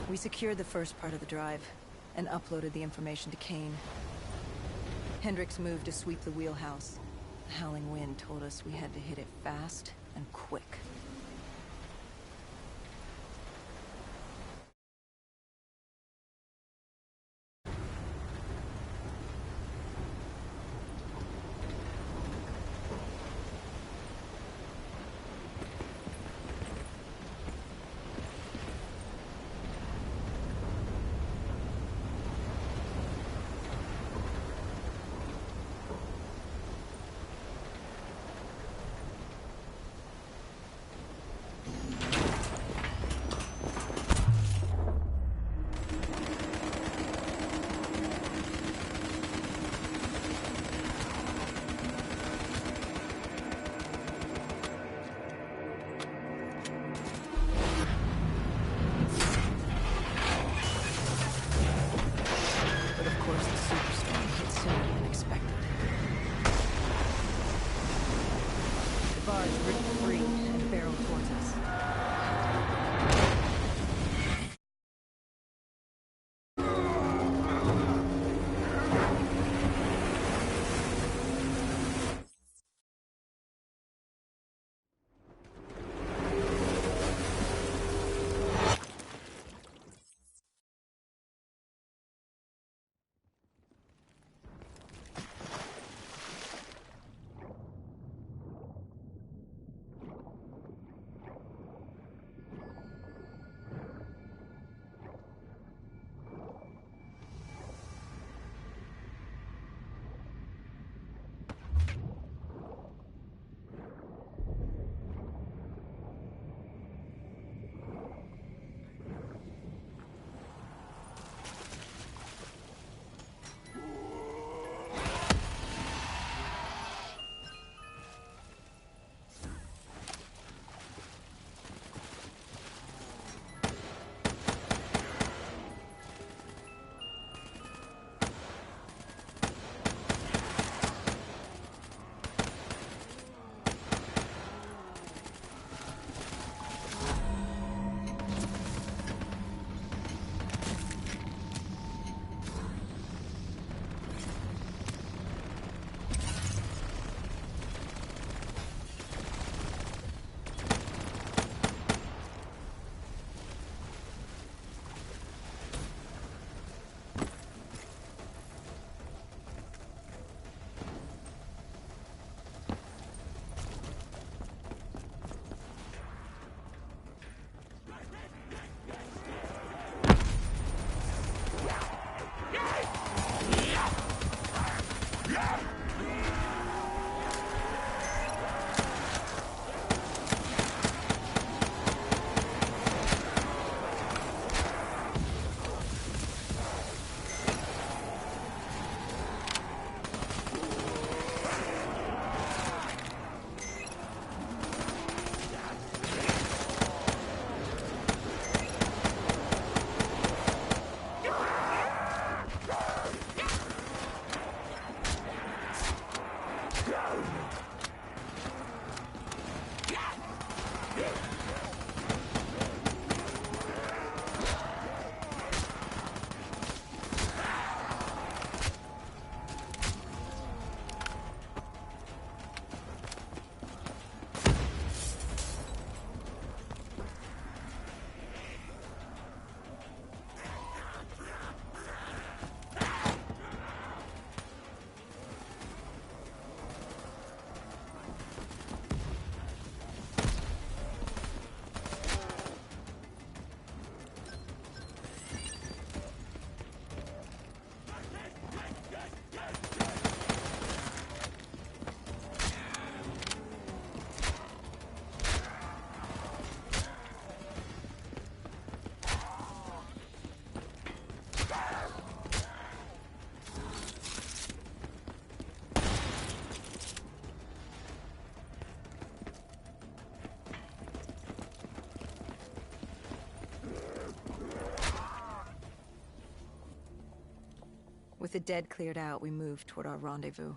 We secured the first part of the drive and uploaded the information to Kane. Hendricks moved to sweep the wheelhouse. The howling wind told us we had to hit it fast and quick. With the dead cleared out, we moved toward our rendezvous.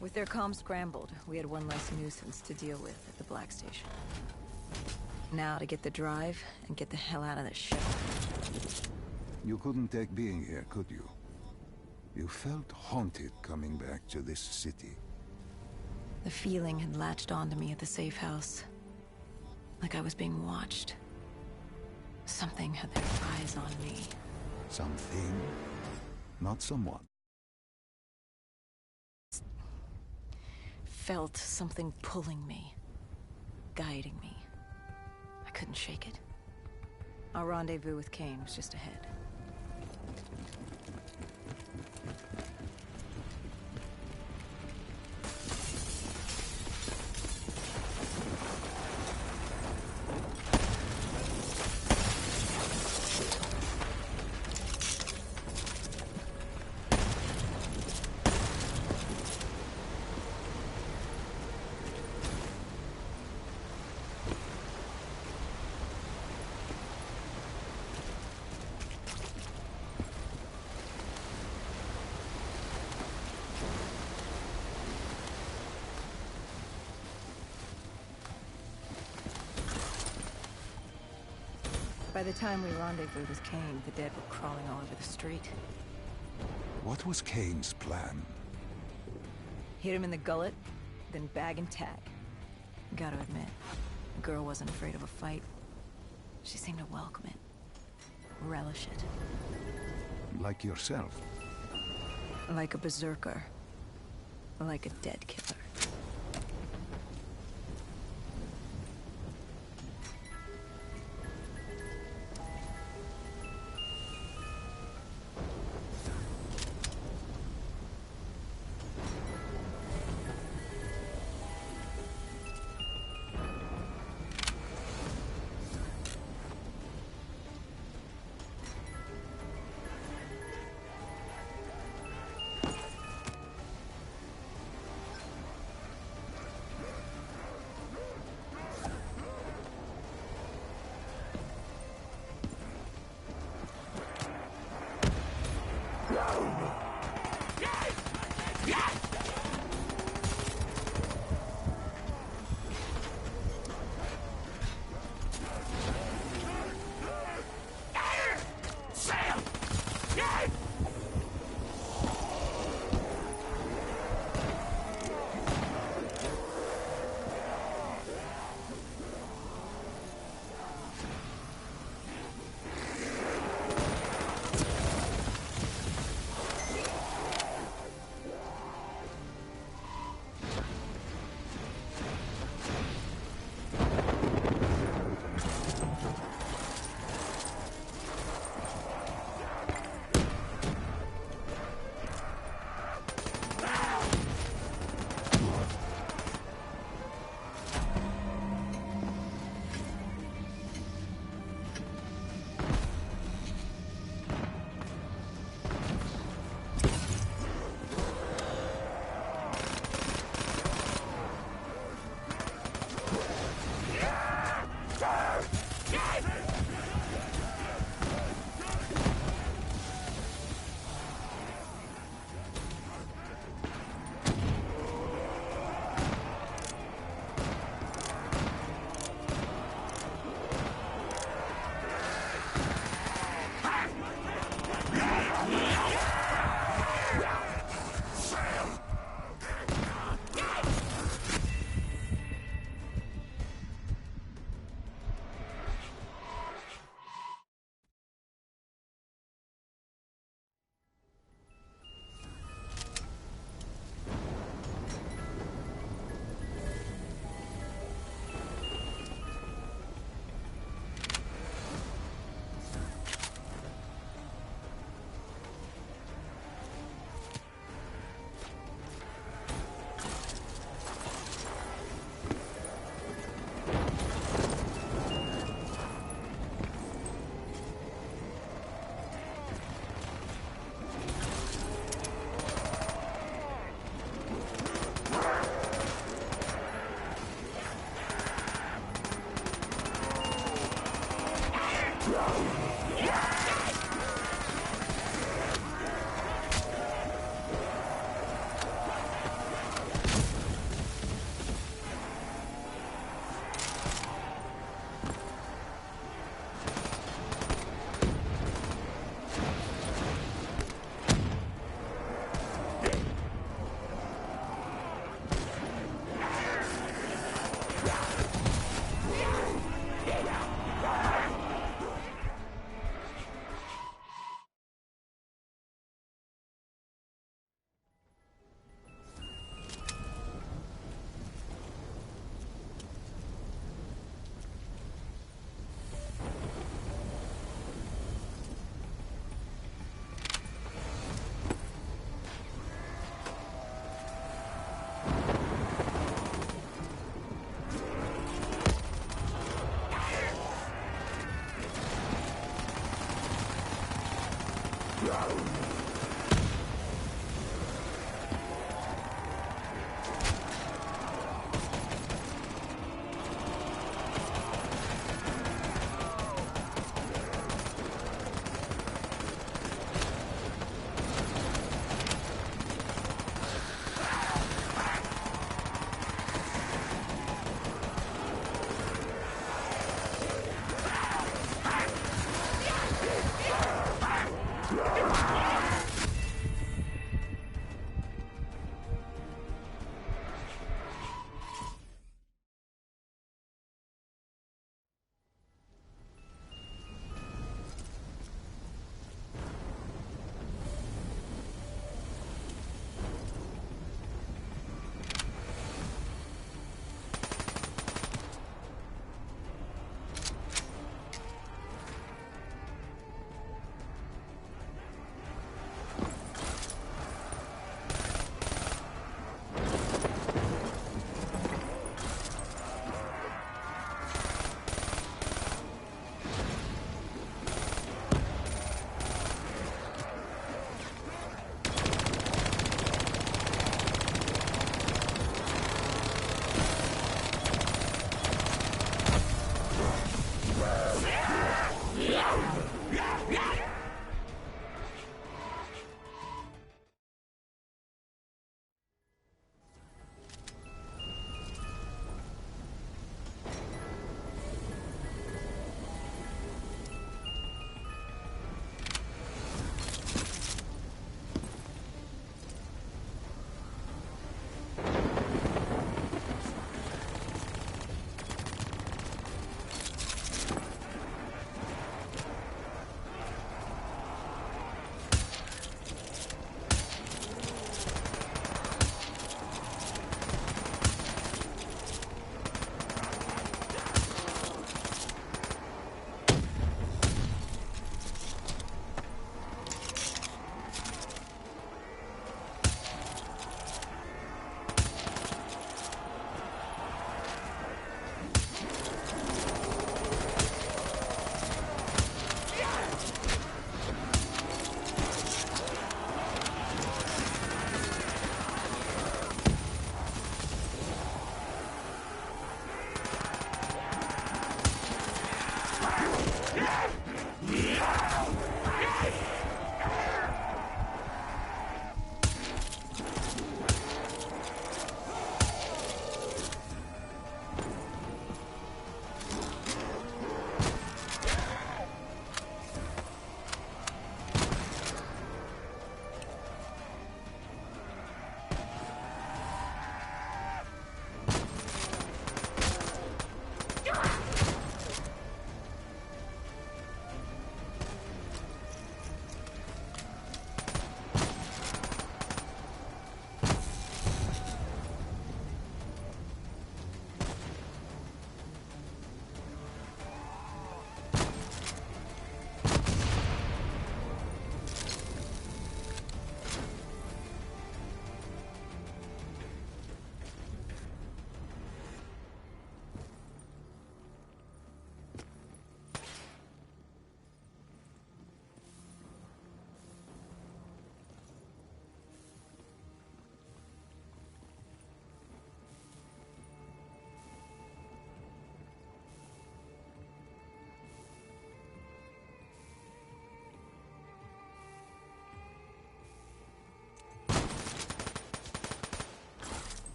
With their comms scrambled, we had one less nuisance to deal with at the Black Station. Now to get the drive and get the hell out of this ship. You couldn't take being here, could you? You felt haunted coming back to this city. The feeling had latched onto me at the safe house. Like I was being watched. Something had their eyes on me. Something, not someone. Felt something pulling me, guiding me. I couldn't shake it. Our rendezvous with Kane was just ahead. By the time we rendezvoused with Kane, the dead were crawling all over the street. What was Kane's plan? Hit him in the gullet, then bag and tag. Gotta admit, the girl wasn't afraid of a fight. She seemed to welcome it, relish it. Like yourself. Like a berserker. Like a dead killer.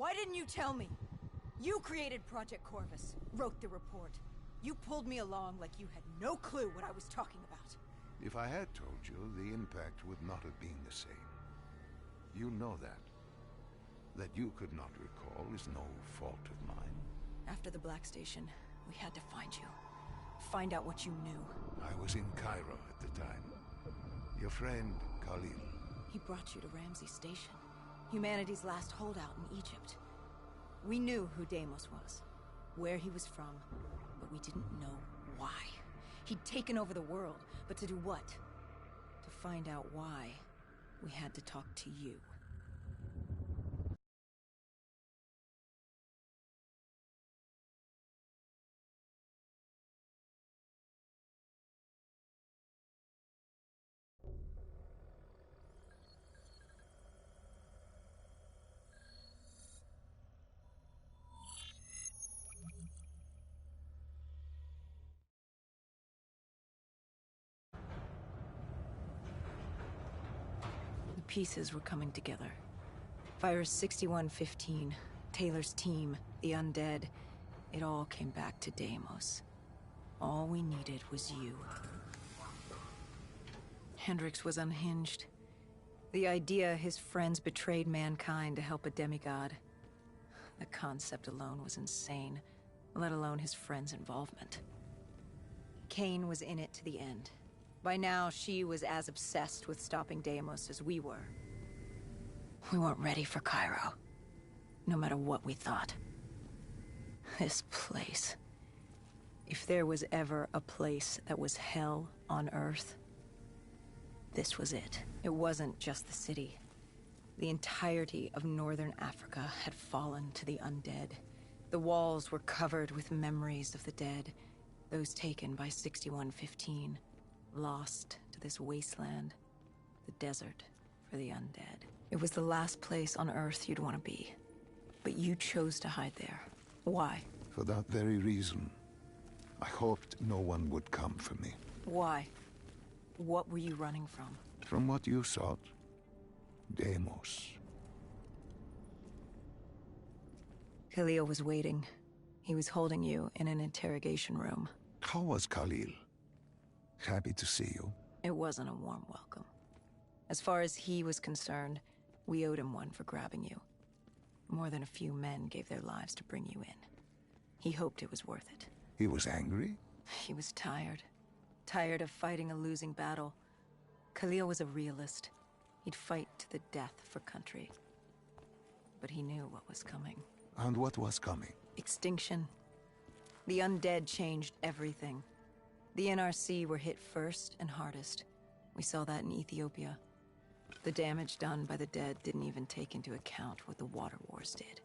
Why didn't you tell me? You created Project Corvus, wrote the report. You pulled me along like you had no clue what I was talking about. If I had told you, the impact would not have been the same. You know that. That you could not recall is no fault of mine. After the Black Station, we had to find you. Find out what you knew. I was in Cairo at the time. Your friend, Khalil. He brought you to Ramsey Station, humanity's last holdout in Egypt. We knew who Deimos was, where he was from, but we didn't know why. He'd taken over the world, but to do what? To find out why, we had to talk to you. The pieces were coming together. Virus 6115, Taylor's team, the undead, it all came back to Deimos. All we needed was you. Hendricks was unhinged. The idea his friends betrayed mankind to help a demigod. The concept alone was insane, let alone his friends' involvement. Kane was in it to the end. By now, she was as obsessed with stopping Deimos as we were. We weren't ready for Cairo, no matter what we thought. This place. If there was ever a place that was hell on Earth, this was it. It wasn't just the city. The entirety of northern Africa had fallen to the undead. The walls were covered with memories of the dead, those taken by 6115. Lost to this wasteland, the desert for the undead. It was the last place on Earth you'd want to be. But you chose to hide there. Why? For that very reason. I hoped no one would come for me. Why? What were you running from? From what you sought. Deimos. Khalil was waiting. He was holding you in an interrogation room. How was Khalil? Happy to see you. It wasn't a warm welcome. As far as he was concerned, we owed him one for grabbing you. More than a few men gave their lives to bring you in. He hoped it was worth it. He was angry? He was tired. Tired of fighting a losing battle. Khalil was a realist. He'd fight to the death for country. But he knew what was coming. And what was coming? Extinction. The undead changed everything. The NRC were hit first and hardest. We saw that in Ethiopia. The damage done by the dead didn't even take into account what the water wars did.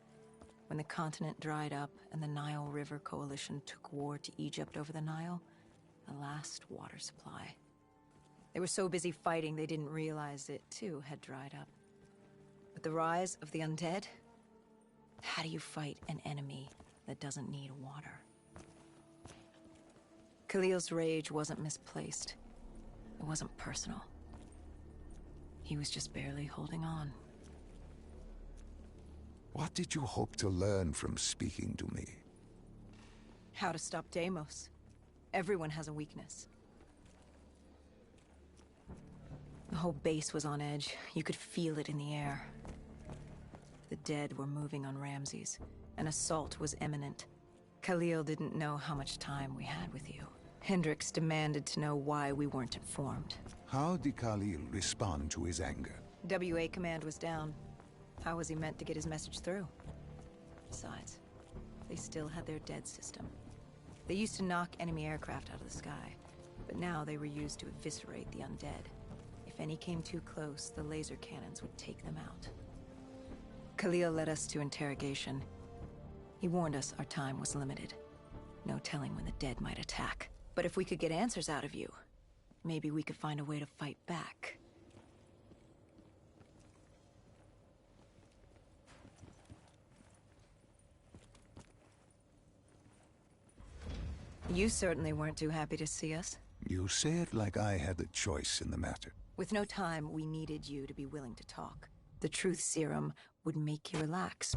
When the continent dried up and the Nile River Coalition took war to Egypt over the Nile, the last water supply. They were so busy fighting they didn't realize it, too, had dried up. But the rise of the undead? How do you fight an enemy that doesn't need water? Khalil's rage wasn't misplaced. It wasn't personal. He was just barely holding on. What did you hope to learn from speaking to me? How to stop Deimos. Everyone has a weakness. The whole base was on edge. You could feel it in the air. The dead were moving on Ramses. An assault was imminent. Khalil didn't know how much time we had with you. Hendricks demanded to know why we weren't informed. How did Khalil respond to his anger? WA command was down. How was he meant to get his message through? Besides, they still had their dead system. They used to knock enemy aircraft out of the sky, but now they were used to eviscerate the undead. If any came too close, the laser cannons would take them out. Khalil led us to interrogation. He warned us our time was limited. No telling when the dead might attack. But if we could get answers out of you, maybe we could find a way to fight back. You certainly weren't too happy to see us. You say it like I had a choice in the matter. With no time, we needed you to be willing to talk. The truth serum would make you relax.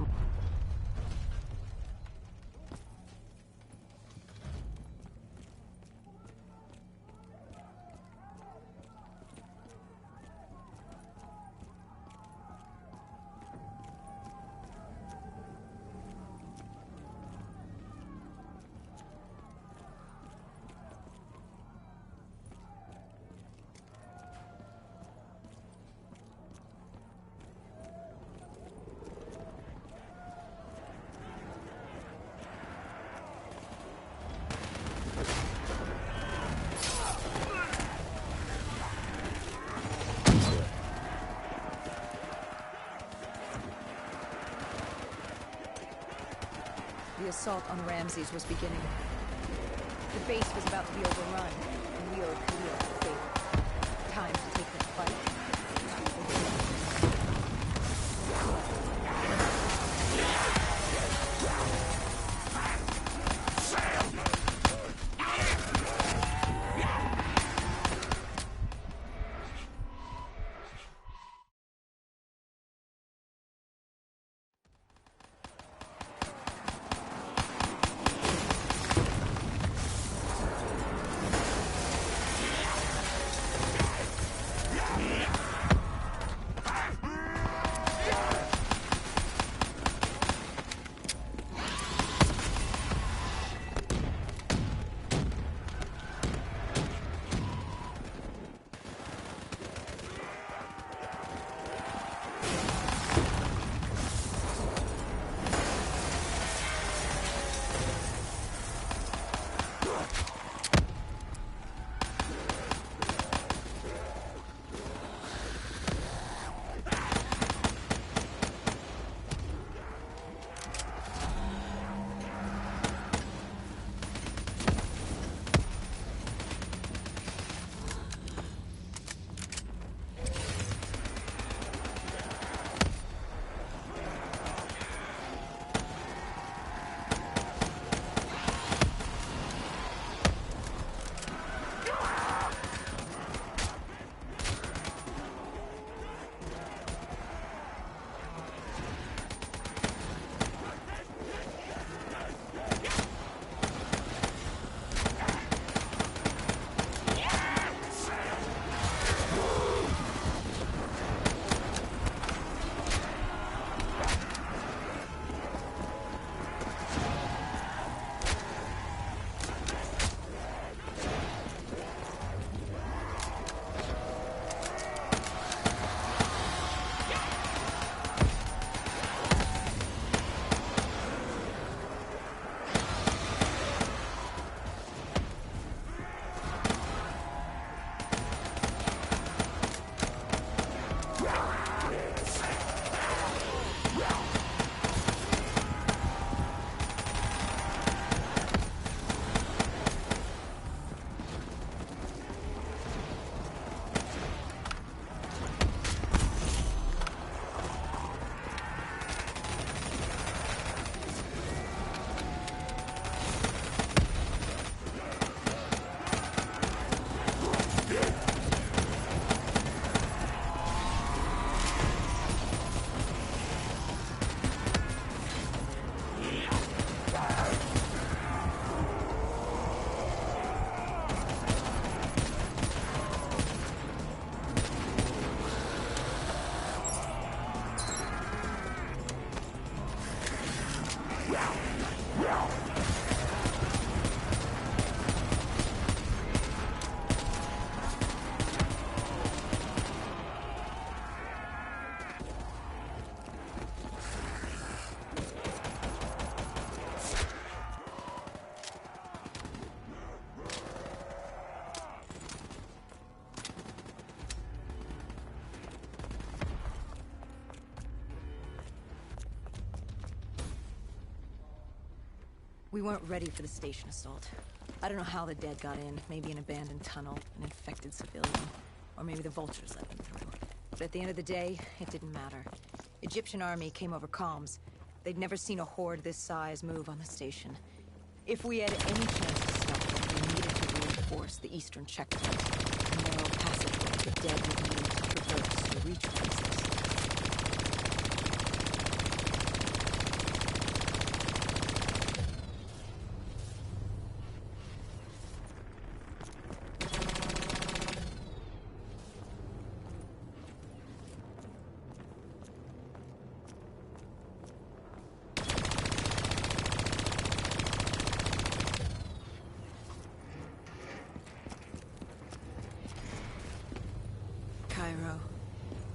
assault on Ramses was beginning. The base was about to be overrun, and we owed Khalil a favor. Time to take the fight. We weren't ready for the station assault. I don't know how the dead got in. Maybe an abandoned tunnel, an infected civilian, or maybe the vultures let them through. But at the end of the day, it didn't matter. Egyptian army came over comms. They'd never seen a horde this size move on the station. If we had any chance to stop them, we needed to reinforce the eastern checkpoint. A narrow passageway the dead would need to traverse to reach Ramses.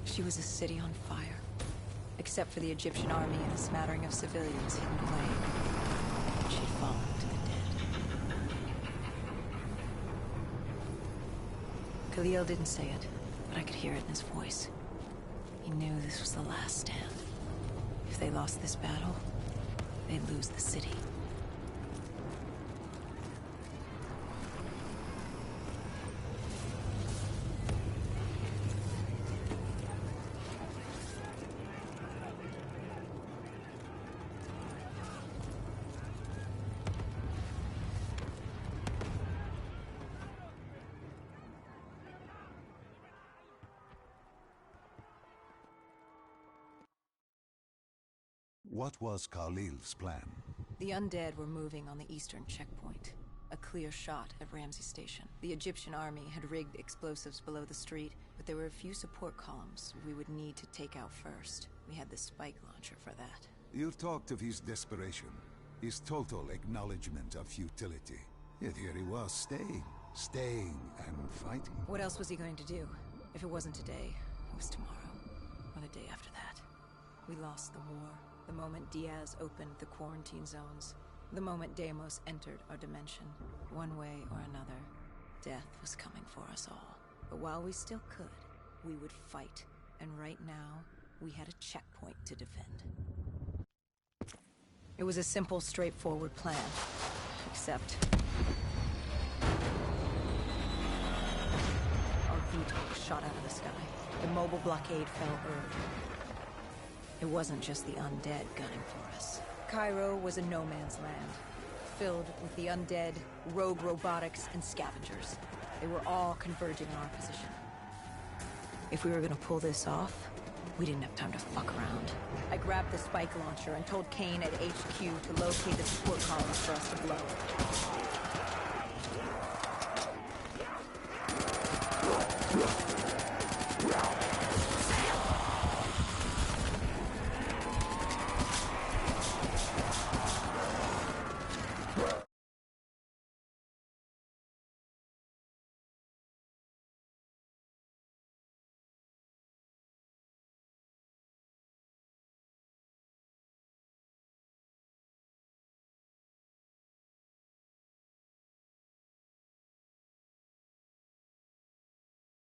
She was a city on fire, except for the Egyptian army and a smattering of civilians hidden away. She'd fallen to the dead. Khalil didn't say it, but I could hear it in his voice. He knew this was the last stand. If they lost this battle, they'd lose the city. What was Khalil's plan? The undead were moving on the eastern checkpoint. A clear shot at Ramsey Station. The Egyptian army had rigged explosives below the street, but there were a few support columns we would need to take out first. We had the spike launcher for that. You talked of his desperation, his total acknowledgement of futility. Yet here he was, staying and fighting. What else was he going to do? If it wasn't today, it was tomorrow, or the day after that. We lost the war, the moment Diaz opened the quarantine zones, the moment Deimos entered our dimension. One way or another, death was coming for us all. But while we still could, we would fight. And right now, we had a checkpoint to defend. It was a simple, straightforward plan. Except... our VTOL shot out of the sky. The mobile blockade fell early. It wasn't just the undead gunning for us. Cairo was a no-man's land, filled with the undead, rogue robotics, and scavengers. They were all converging on our position. If we were gonna pull this off, we didn't have time to fuck around. I grabbed the spike launcher and told Kane at HQ to locate the support columns for us to blow.